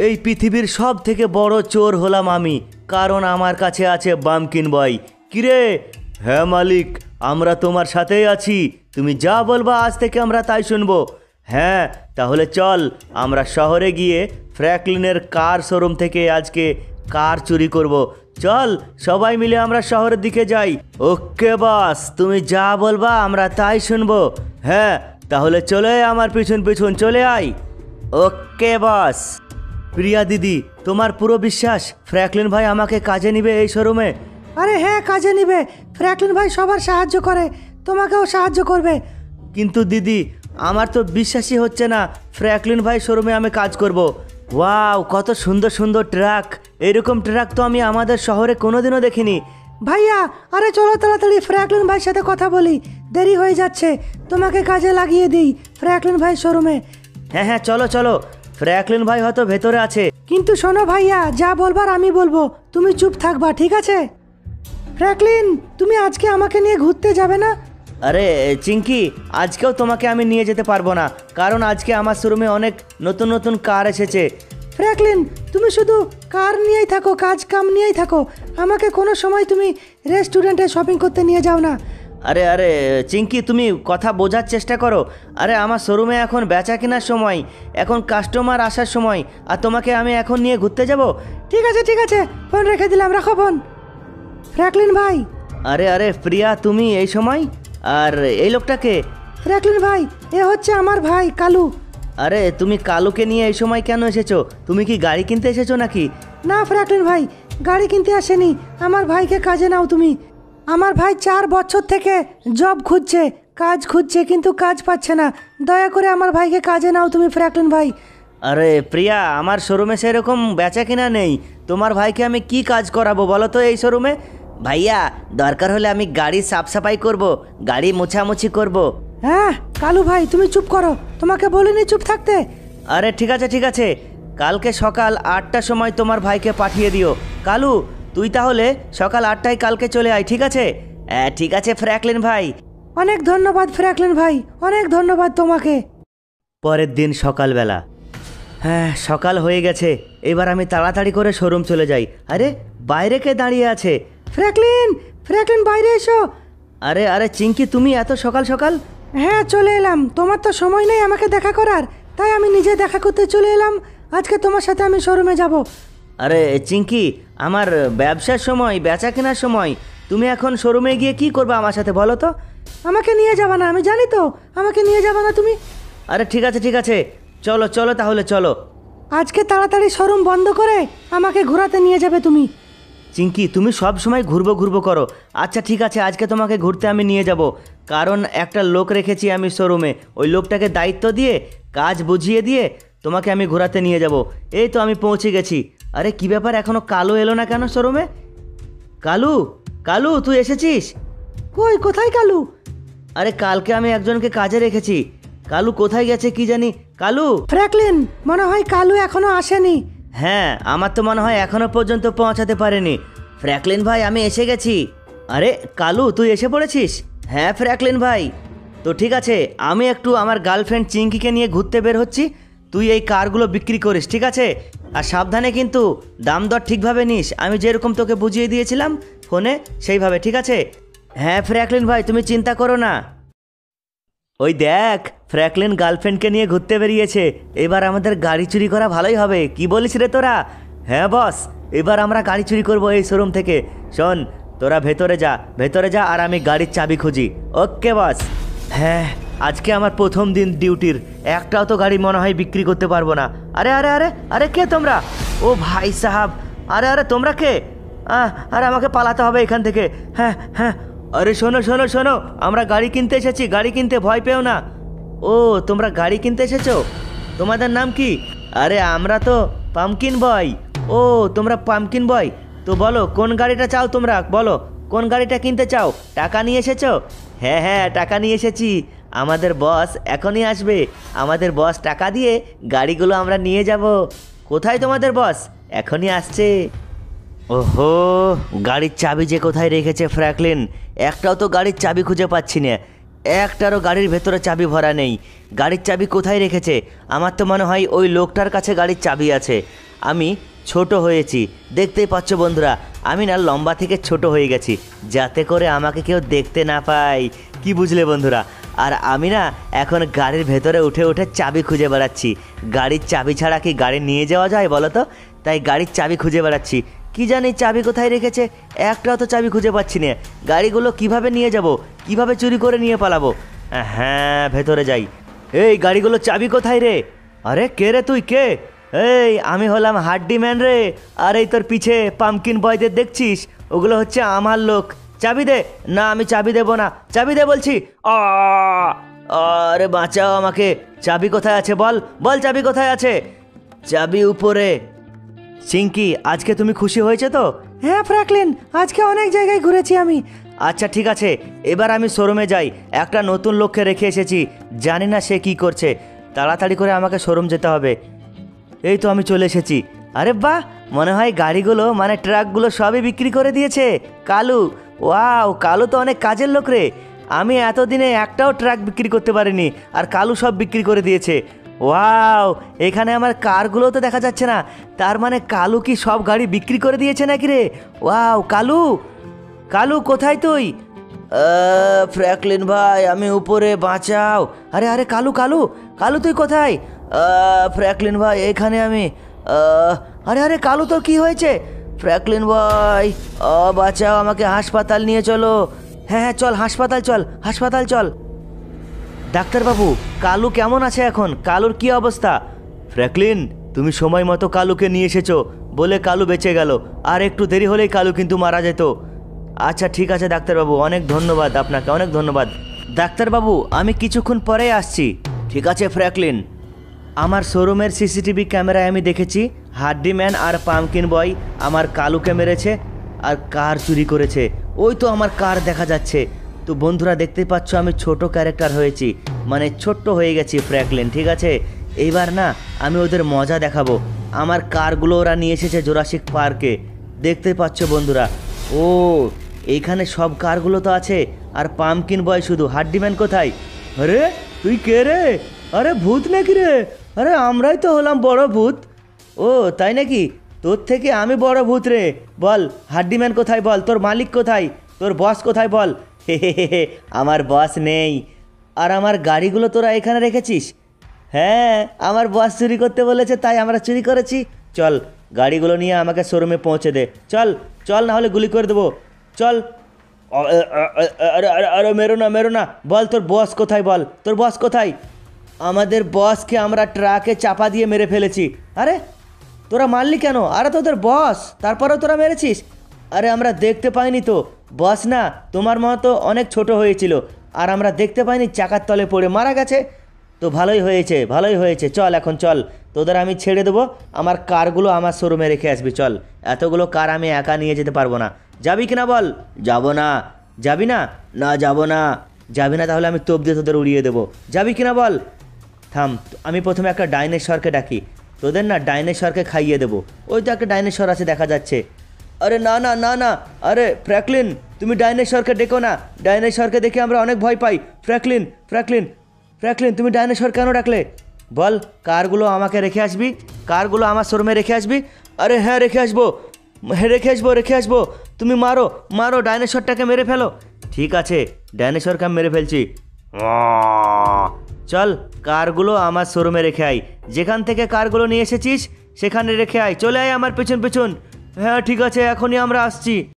এই পৃথিবীর সব থেকে বড় চোর হলাম আমি, কারণ আমার কাছে আছে পাম্পকিন বয়। কিরে? হ্যাঁ মালিক, আমরা তোমার সাথেই আছি, তুমি যা বলবা আজ থেকে আমরা তাই শুনবো। হ্যাঁ তাহলে চল আমরা শহরে গিয়ে ফ্র্যাঙ্কলিনের কার শোরুম থেকে আজকে কার চুরি করব। চল সবাই মিলে আমরা শহরের দিকে যাই। ওকে বস, তুমি যা বলবা আমরা তাই শুনবো। হ্যাঁ তাহলে চলে আমার পিছন পিছন চলে আয়। ওকে বস। প্রিয়া দিদি, তোমার পুরো বিশ্বাস ফ্র্যাঙ্কলিন ভাই আমাকে কাজে নিবে এই শোরুমে? আরে হ্যাঁ, কাজে নিবে। ফ্র্যাঙ্কলিন ভাই সবার সাহায্য করে, তোমাকেও সাহায্য করবে। কিন্তু দিদি, আমার তো বিশ্বাসই হচ্ছে না ফ্র্যাঙ্কলিন ভাই শোরুমে আমি কাজ করব। ওয়াও, কত সুন্দর সুন্দর ট্রাক! এরকম ট্রাক তো আমি আমাদের শহরে কোনোদিনও দেখিনি। ভাইয়া, আরে চলো তাড়াতাড়ি ফ্র্যাঙ্কলিন ভাইয়ের সাথে কথা বলি, দেরি হয়ে যাচ্ছে। তোমাকে কাজে লাগিয়ে দিই ফ্র্যাঙ্কলিন ভাই শোরুমে। হ্যাঁ হ্যাঁ, চলো চলো। ফ্র্যাঙ্কলিন ভাই হয়তো ভেতরে আছে। কিন্তু শোনো ভাইয়া, যা বলবার আমি বলবো, তুমি চুপ থাকবা, ঠিক আছে? ফ্র্যাঙ্কলিন, তুমি আজকে আমাকে নিয়ে ঘুরতে যাবে না? আরে চিঙ্কি, আজকেও তোমাকে আমি নিয়ে যেতে পারবো না, কারণ আজকে আমার শোরুমে অনেক নতুন নতুন কার এসেছে। ফ্র্যাঙ্কলিন, তুমি শুধু কার নিয়েই থাকো, কাজ কাম নিয়েই থাকো, আমাকে কোনো সময় তুমি রেস্টুরেন্টে শপিং করতে নিয়ে যাও না। আরে আরে চিঙ্কি, তুমি কথা বোঝার চেষ্টা করো। আরে আমার শোরুমে এখন বেচা কেনার সময়, এখন কাস্টমার আসার সময়, আর তোমাকে আমি এখন নিয়ে ঘুরতে যাব? ঠিক আছে ঠিক আছে, ফোন রেখে দিলাম, রাখো ফোন। ফ্র্যাঙ্কলিন ভাই। আরে আরে প্রিয়া, তুমি এই সময়? আর এই লোকটাকে? ফ্র্যাঙ্কলিন ভাই, এ হচ্ছে আমার ভাই কালু। আরে তুমি কালুকে নিয়ে এই সময় কেন এসেছো? তুমি কি গাড়ি কিনতে এসেছো নাকি? না ফ্র্যাঙ্কলিন ভাই, গাড়ি কিনতে আসেনি, আমার ভাইকে কাজে নাও তুমি। আমার ভাই 4 বছর থেকে জব খুঁজছে, কাজ খুঁজছে, কিন্তু কাজ পাচ্ছে না। দয়া করে আমার ভাইকে কাজে নাও তুমি ফ্র্যাঙ্কলিন ভাই। আরে প্রিয়া, আমার শোরুমে সেরকম বেচা কিনা নেই, তোমার ভাইকে আমি কি কাজ করাবো বলো তো এই শোরুমে? ভাইয়া, দরকার হলে আমি গাড়ি সাফ সাফাই করব, গাড়ি মোছামুছি করব। হ্যাঁ কালু ভাই, তুমি চুপ করো, তোমাকে বলিনি চুপ থাকতে। আরে ঠিক আছে ঠিক আছে, কালকে সকাল 8টার সময় তোমার ভাইকে পাঠিয়ে দিও। কালু, তুই তাহলে সকাল 8টায় কালকে চলে আয়, ঠিক আছে? ঠিক আছে ফ্র্যাঙ্কলিন ভাই। অনেক ধন্যবাদ ফ্র্যাঙ্কলিন ভাই, অনেক ধন্যবাদ তোমাকে। পরের দিন সকালবেলা। হ্যাঁ, সকাল হয়ে গেছে, এবার আমি তাড়াতাড়ি করে শোরুম চলে যাই। আরে বাইরে কে দাঁড়িয়ে আছে? ফ্র্যাঙ্কলিন, ফ্র্যাঙ্কলিন বাইরে এসো। আরে আরে চিঙ্কি, তুমি এত সকাল সকাল? হ্যাঁ চলে এলাম, তোমার তো সময় নেই আমাকে দেখা করার, তাই আমি নিজে দেখা করতে চলে এলাম। আজকে তোমার সাথে আমি শোরুমে যাব। আরে চিঙ্কি, আমার ব্যবসার সময়, বেচা কেনার সময়, তুমি এখন শোরুমে গিয়ে কি করবে আমার সাথে বলো তো? আমাকে নিয়ে যাবা না, আমি জানি তো, আমাকে নিয়ে যাবা না তুমি। আরে ঠিক আছে ঠিক আছে, চলো চলো তাহলে চলো। আজকে তাড়াতাড়ি শোরুম বন্ধ করে আমাকে ঘোরাতে নিয়ে যাবে তুমি। চিঙ্কি, তুমি সব সময় ঘুরবো ঘুরবো করো। আচ্ছা ঠিক আছে, আজকে তোমাকে ঘুরতে আমি নিয়ে যাব, কারণ একটা লোক রেখেছি আমি শোরুমে, ওই লোকটাকে দায়িত্ব দিয়ে কাজ বুঝিয়ে দিয়ে তোমাকে আমি ঘোরাতে নিয়ে যাব। এই তো আমি পৌঁছে গেছি। আরে কি ব্যাপার, এখনো কালু এলো না কেন শোরুমে? কালু, কালু তুই এসেছিস? কই, কোথায় কালু? আরে কালকে আমি একজনকে কাজে রেখেছি, কালু কোথায় গেছে কি জানি। কালু? ফ্র্যাঙ্কলিন, মনে হয় কালু এখনো আসেনি। হ্যাঁ, আমার তো মনে হয় এখনো পর্যন্ত পৌঁছাতে পারেনি। ফ্র্যাঙ্কলিন ভাই, আমি এসে গেছি। আরে কালু, তুই এসে পড়েছিস? হ্যাঁ ফ্র্যাঙ্কলিন ভাই। তো ঠিক আছে, আমি একটু আমার গার্লফ্রেন্ড চিঙ্কিকে নিয়ে ঘুরতে বের হচ্ছি, তুই এই কারগুলো বিক্রি করিস, ঠিক আছে? আর সাবধানে কিন্তু দাম দর ঠিকভাবে নিস, আমি যেরকম তোকে বুঝিয়ে দিয়েছিলাম ফোনে সেইভাবে, ঠিক আছে? হ্যাঁ ফ্র্যাঙ্কলিন ভাই, তুমি চিন্তা করো না। ওই দেখ, ফ্র্যাঙ্কলিন গার্লফ্রেন্ডকে নিয়ে ঘুরতে বেরিয়েছে। এবার আমাদের গাড়ি চুরি করা ভালোই হবে, কি বলিস রে তোরা? হ্যাঁ বস, এবার আমরা গাড়ি চুরি করব এই শোরুম থেকে। শোন, তোরা ভেতরে যা, ভেতরে যা, আর আমি গাড়ির চাবি খুঁজি। ওকে বস। হ্যাঁ, আজকে আমার প্রথম দিন ডিউটির, একটাও তো গাড়ি মনে হয় বিক্রি করতে পারবো না। আরে আরে আরে আরে, কে তোমরা? ও ভাই সাহাব, আরে আরে তোমরা কে? আরে আমাকে পালাতে হবে এখান থেকে। হ্যাঁ হ্যাঁ, আরে শোনো শোনো শোনো, আমরা গাড়ি কিনতে এসেছি, গাড়ি কিনতে, ভয় পেও না। ও, তোমরা গাড়ি কিনতে এসেছো? তোমাদের নাম কি? আরে আমরা তো পাম্পকিন বয়। ও, তোমরা পাম্পকিন বয়? তো বলো কোন গাড়িটা চাও, তোমরা বলো কোন গাড়িটা কিনতে চাও? টাকা নিয়ে এসেছো? হ্যাঁ হ্যাঁ, টাকা নিয়ে এসেছি, আমাদের বস এখনই আসবে, আমাদের বস টাকা দিয়ে গাড়িগুলো আমরা নিয়ে যাব। কোথায় তোমাদের বস? এখনই আসছে। ওহো, গাড়ির চাবি যে কোথায় রেখেছে ফ্র্যাঙ্কলিন, একটাও তো গাড়ির চাবি খুঁজে পাচ্ছি না, একটারও গাড়ির ভেতরে চাবি ভরা নেই। গাড়ির চাবি কোথায় রেখেছে? আমার তো মনে হয় ওই লোকটার কাছে গাড়ির চাবি আছে। আমি ছোট হয়েছি। দেখতেই পাচ্ছ বন্ধুরা, আমি না লম্বা থেকে ছোট হয়ে গেছি, যাতে করে আমাকে কেউ দেখতে না পায়। কি বুঝলে বন্ধুরা? আর আমি না এখন গাড়ির ভেতরে উঠে উঠে চাবি খুঁজে বেড়াচ্ছি। গাড়ির চাবি ছাড়া কি গাড়ি নিয়ে যাওয়া যায় বলো তো? তাই গাড়ির চাবি খুঁজে বেড়াচ্ছি। কি জানি চাবি কোথায় রেখেছে, একটাও তো চাবি খুঁজে পাচ্ছি না। গাড়িগুলো কিভাবে নিয়ে যাব, কিভাবে চুরি করে নিয়ে পালাবো? হ্যাঁ, ভেতরে যাই। এই গাড়িগুলো চাবি কোথায় রে? আরে কে রে তুই, কে? এই আমি হলাম হাড্ডি ম্যান রে। আর এই তোর পিছে পামকিন বয়দের দেখছিস, ওগুলো হচ্ছে আমার লোক। চাবি দে। না, আমি চাবি দেবো না, চাবি দে বলছি। আরে বাঁচাও আমাকে। চাবি কোথায় আছে বল, বল চাবি কোথায় আছে? চাবি উপরে। চিঙ্কি, আজকে তুমি খুশি হয়েছে তো? হ্যাঁ ফ্র্যাঙ্কলিন, আজকে অনেক জায়গায় ঘুরেছি আমি। আচ্ছা ঠিক আছে, এবার আমি শোরুমে যাই। একটা নতুন লোককে রেখে এসেছি, জানি না সে কি করছে। তাড়াতাড়ি করে আমাকে শোরুম যেতে হবে। এই তো আমি চলে এসেছি। আরে বাহ, মনে হয় গাড়িগুলো মানে ট্রাকগুলো সবই বিক্রি করে দিয়েছে কালু। ওয়াও, কালু তো অনেক কাজের লোক রে। আমি এতদিনে একটাও ট্রাক বিক্রি করতে পারিনি, আর কালু সব বিক্রি করে দিয়েছে। ওয়াও, এখানে আমার কারগুলো তো দেখা যাচ্ছে না, তার মানে কালু কি সব গাড়ি বিক্রি করে দিয়েছে নাকি রে? ওয়াও, কালু, কালু কোথায় তুই? ফ্র্যাঙ্কলিন ভাই, আমি উপরে, বাঁচাও। আরে আরে কালু, কালু, কালু তুই কোথায়? ফ্র্যাঙ্কলিন ভাই, এখানে আমি। আরে আরে কালু, তোর কি হয়েছে? ফ্র্যাঙ্কলিন ভাই, বাঁচাও আমাকে, হাসপাতাল নিয়ে চলো। হ্যাঁ হ্যাঁ চল, হাসপাতাল চল, হাসপাতাল চল। ডাক্তারবাবু, কালু কেমন আছে এখন? কালুর কি অবস্থা? ফ্র্যাঙ্কলিন, তুমি সময় মতো কালুকে নিয়ে এসেছো বলে কালু বেঁচে গেল, আর একটু দেরি হলেই কালু কিন্তু মারা যেত। আচ্ছা ঠিক আছে ডাক্তারবাবু, অনেক ধন্যবাদ আপনাকে, অনেক ধন্যবাদ। ডাক্তারবাবু, আমি কিছুক্ষণ পরেই আসছি। ঠিক আছে ফ্র্যাঙ্কলিন। আমার শোরুমের সিসিটিভি ক্যামেরায় আমি দেখেছি হাড্ডিম্যান আর পামকিন বয় আমার কালুকে মেরেছে আর কার চুরি করেছে। ওই তো আমার কার দেখা যাচ্ছে। তো বন্ধুরা, দেখতেই পাচ্ছ আমি ছোট ক্যারেক্টার হয়েছি, মানে ছোট্ট হয়ে গেছি ফ্র্যাঙ্কলিন। ঠিক আছে, এইবার না আমি ওদের মজা দেখাবো। আমার কারগুলো ওরা নিয়ে এসেছে জুরাসিক পার্কে, দেখতে পাচ্ছ বন্ধুরা। ও, এইখানে সব কারগুলো তো আছে, আর পামকিন বয় শুধু। হাড্ডিম্যান কোথায়? আরে তুই কে রে? আরে ভূত নাকি রে? আরে আমরাই তো হলাম বড় ভূত। ও তাই নাকি? তোর থেকে আমি বড় ভূত রে। বল হাড্ডিম্যান কোথায়, বল তোর মালিক কোথায়, তোর বস কোথায় বল? হে হে হে, আমার বস নেই। আর আমার গাড়িগুলো তোরা এখানে রেখেছিস? হ্যাঁ, আমার বস চুরি করতে বলেছে, তাই আমরা চুরি করেছি। চল, গাড়িগুলো নিয়ে আমাকে শোরুমে পৌঁছে দে। চল চল, না হলে গুলি করে দেবো। চল। আরে আরে আরে, মেরো না, মেরো না। বল তোর বস কোথায়, বল তোর বস কোথায়? আমাদের বসকে আমরা ট্রাকে চাপা দিয়ে মেরে ফেলেছি। আরে তোরা মারলি কেন? আরে তোদের বস, তারপরেও তোরা মেরেছিস? আরে আমরা দেখতে পাইনি তো, বস না তোমার মতো অনেক ছোট হয়েছিল, আর আমরা দেখতে পাইনি, চাকার তলে পড়ে মারা গেছে। তো ভালোই হয়েছে, ভালোই হয়েছে। চল এখন চল, তোদের আমি ছেড়ে দেবো। আমার কারগুলো আমার শোরুমে রেখে আসবি। চল, এতগুলো কার আমি একা নিয়ে যেতে পারবো না। যাবি কিনা বল? যাবো না। যাবি না? না যাবো না। যাবি না তাহলে আমি তোপ দিয়ে তোদের উড়িয়ে দেবো। যাবি কিনা বল? থাম, আমি প্রথমে একটা ডাইনোসরকে ডাকি, তোদের না ডাইনোসরকে খাইয়ে দেবো। ওই তো একটা ডাইনোসর আছে দেখা যাচ্ছে। আরে না না না না, আরে ফ্র্যাঙ্কলিন, তুমি ডাইনোসরকে ডেকো না। ডাইনোসরকে দেখে আমরা অনেক ভয় পাই। ফ্র্যাঙ্কলিন, ফ্র্যাঙ্কলিন, ফ্র্যাঙ্কলিন, তুমি ডাইনোসর কেন ডাকলে? বল, কারগুলো আমাকে রেখে আসবি, কারগুলো আমার শোরুমে রেখে আসবি। আরে হ্যাঁ, রেখে আসবো, রেখে আসবো, রেখে আসবো। তুমি মারো, মারো, ডাইনোসরটাকে মেরে ফেলো। ঠিক আছে, ডাইনোসরকে আমি মেরে ফেলছি। চল, কারগুলো আমার শোরুমে রেখে আয়। যেখান থেকে কারগুলো নিয়ে এসেছিস সেখানে রেখে আয়। চলে আয় আমার পেছন পেছন। হ্যাঁ ঠিক আছে, এখনই আমরা আসছি।